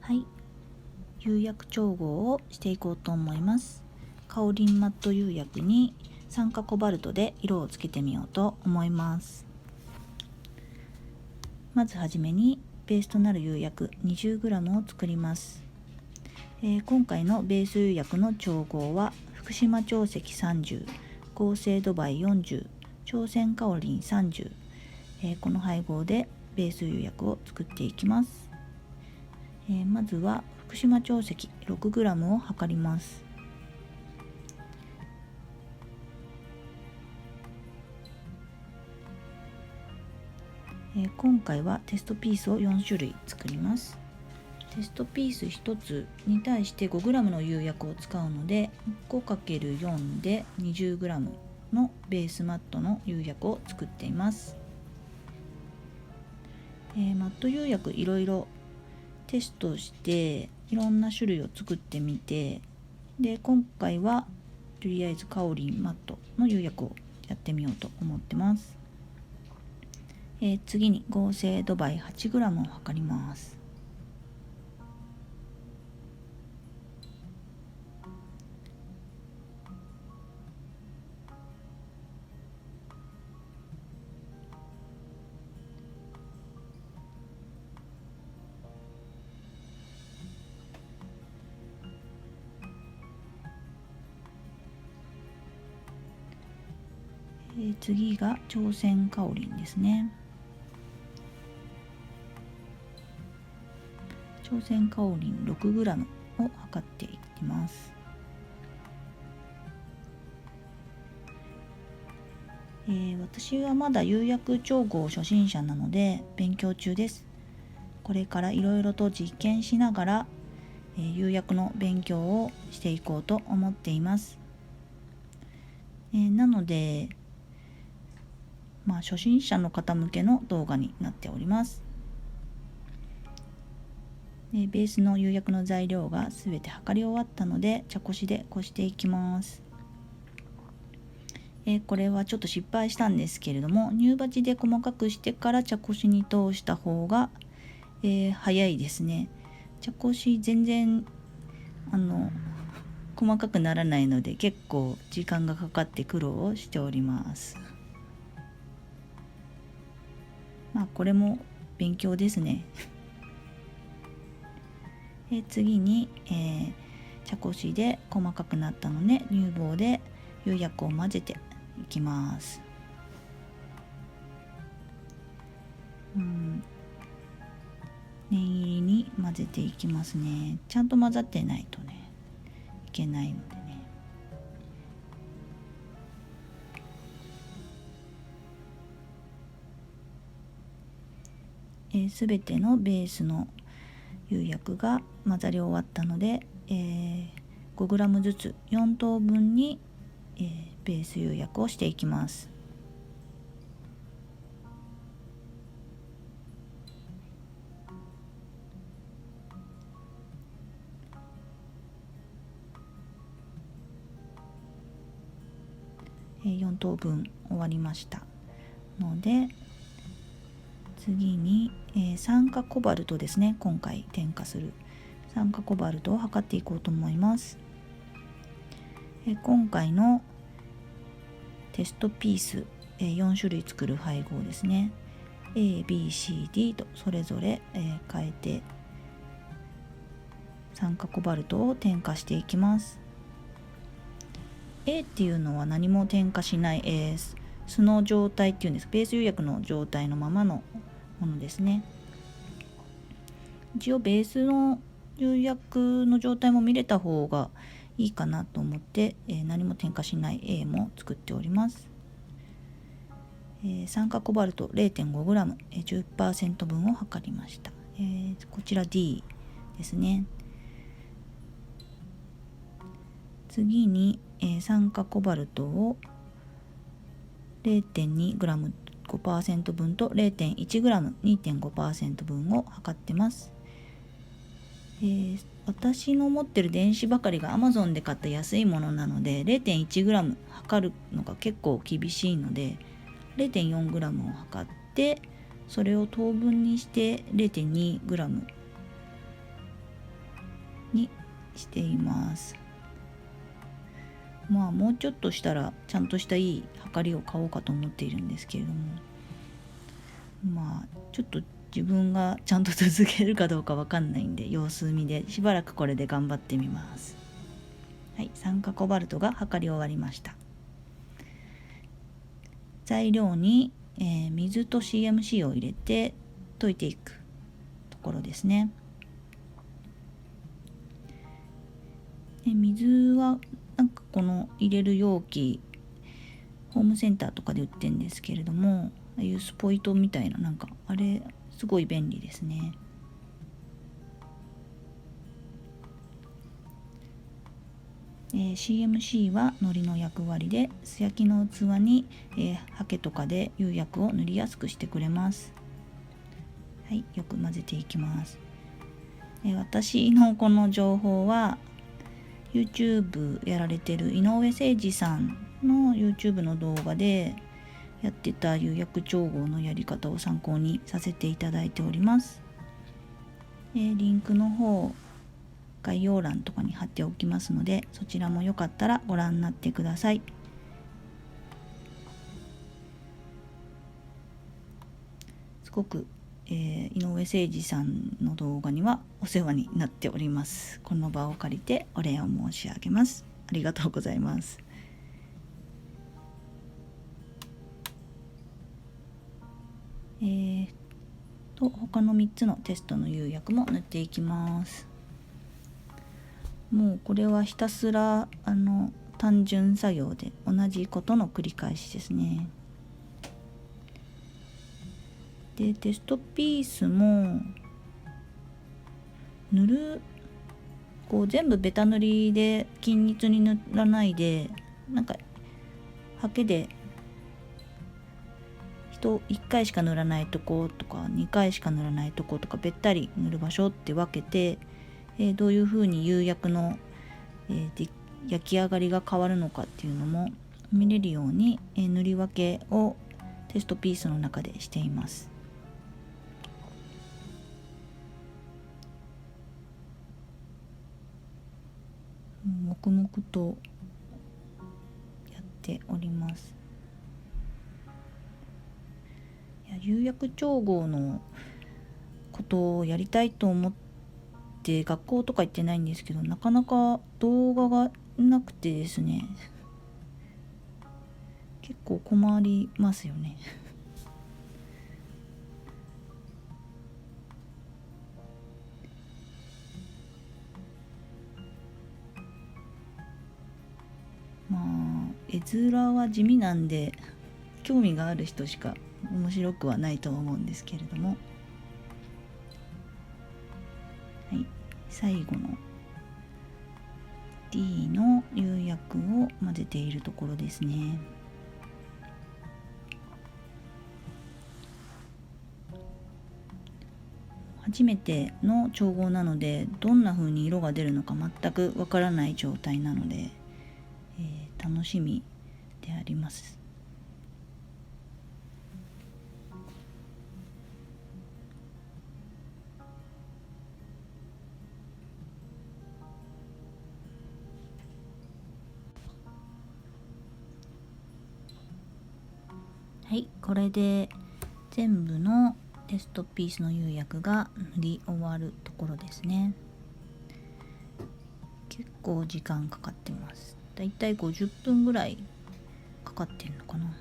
はい、釉薬調合をしていこうと思います。カオリンマット釉薬に酸化コバルトで色をつけてみようと思います。まずはじめにベースとなる釉薬 20g を作ります。今回のベース釉薬の調合は福島長石30、合成ドバイ40、朝鮮カオリン30、この配合でベース釉薬を作っていきます。まずは福島長石 6g を測ります。今回はテストピースを4種類作ります。テストピース1つに対して 5g の釉薬を使うので 5×4 で 20g のベースマットの釉薬を作っています。マット釉薬いろいろテストしていろんな種類を作ってみて、で今回はとりあえずカオリンマットの釉薬をやってみようと思ってます。次に合成ドバイ 8g を測ります。次が朝鮮カオリンですね。朝鮮カオリン 6g を測っていきます。私はまだ釉薬調合初心者なので勉強中です。これからいろいろと実験しながら、釉薬の勉強をしていこうと思っています。なので初心者の方向けの動画になっております。ベースの釉薬の材料がすべて測り終わったので茶こしでこしていきます。これはちょっと失敗したんですけれども、乳鉢で細かくしてから茶こしに通した方が、早いですね。茶こし全然細かくならないので結構時間がかかって苦労をしております。これも勉強ですね。次に、茶こしで細かくなったので乳房で釉薬を混ぜていきます。念入りに混ぜていきますね。ちゃんと混ざってないとねいけないのでね。すべてのベースの釉薬が混ざり終わったので、5g ずつ4等分に、ベース釉薬をしていきます。4等分終わりましたので、次に、酸化コバルトですね。今回添加する酸化コバルトを測っていこうと思います。今回のテストピース、4種類作る配合ですね。A、B、C、D とそれぞれ、変えて酸化コバルトを添加していきます。A っていうのは何も添加しない、素の状態っていうんです。ベース釉薬の状態のままのものですね。一応ベースの釉薬の状態も見れた方がいいかなと思って、何も添加しない A も作っております。酸化コバルト 0.5g、10% 分を測りました。こちら D ですね。次に、酸化コバルトを 0.2g 5% 分と 0.1g 2.5% 分を測ってます。私の持ってる電子ばかりが Amazon で買った安いものなので 0.1g 測るのが結構厳しいので 0.4g を測ってそれを等分にして 0.2g にしています。もうちょっとしたらちゃんとしたいいはかりを買おうかと思っているんですけれども、ちょっと自分がちゃんと続けるかどうかわかんないんで様子見でしばらくこれで頑張ってみます。はい、酸化コバルトがはかり終わりました。材料に、水と CMC を入れて溶いていくところですね。水はなんかこの入れる容器ホームセンターとかで売ってるんですけれども、ああいうスポイトみたいな、なんかあれすごい便利ですね。CMC は糊の役割で素焼きの器に、ハケとかで釉薬を塗りやすくしてくれます。はい、よく混ぜていきます。私のこの情報は YouTube やられてる井上誠司さんの YouTube の動画でやってた釉薬調合のやり方を参考にさせていただいております。リンクの方概要欄とかに貼っておきますので、そちらもよかったらご覧になってください。すごく、井上誠司さんの動画にはお世話になっております。この場を借りてお礼を申し上げます。ありがとうございます。他の3つのテストの釉薬も塗っていきます。もうこれはひたすら単純作業で同じことの繰り返しですね。でテストピースも全部ベタ塗りで均一に塗らないで、なんかハケで1回しか塗らないとことか2回しか塗らないとことかべったり塗る場所って分けて、どういうふうに釉薬の、焼き上がりが変わるのかっていうのも見れるように、塗り分けをテストピースの中でしています。黙々とやっております。釉薬調合のことをやりたいと思って学校とか行ってないんですけど、なかなか動画がなくてですね、結構困りますよね。絵面は地味なんで興味がある人しか面白くはないと思うんですけれども、はい、最後の D の釉薬を混ぜているところですね。初めての調合なのでどんな風に色が出るのか全くわからない状態なので、楽しみであります。はい、これで全部のテストピースの釉薬が塗り終わるところですね。結構時間かかってます。だいたい50分ぐらいかかってんのかな。はい、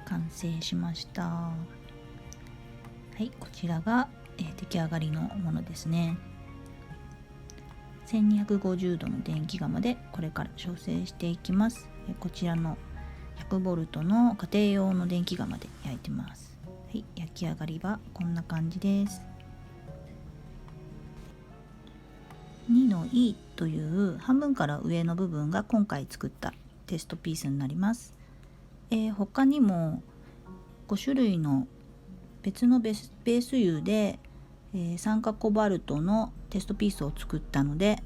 完成しました。はい、こちらが、出来上がりのものですね。1250度の電気窯でこれから焼成していきます。こちらの 100V の家庭用の電気窯で焼いてます。はい、焼き上がりはこんな感じです。2の E という半分から上の部分が今回作ったテストピースになります。他にも5種類の別のベース釉で、酸化コバルトのテストピースを作ったので、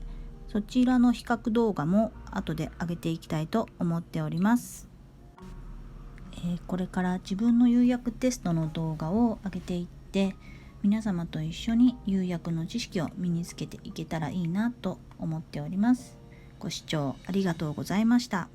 そちらの比較動画も後で上げていきたいと思っております。これから自分の釉薬テストの動画を上げていって、皆様と一緒に釉薬の知識を身につけていけたらいいなと思っております。ご視聴ありがとうございました。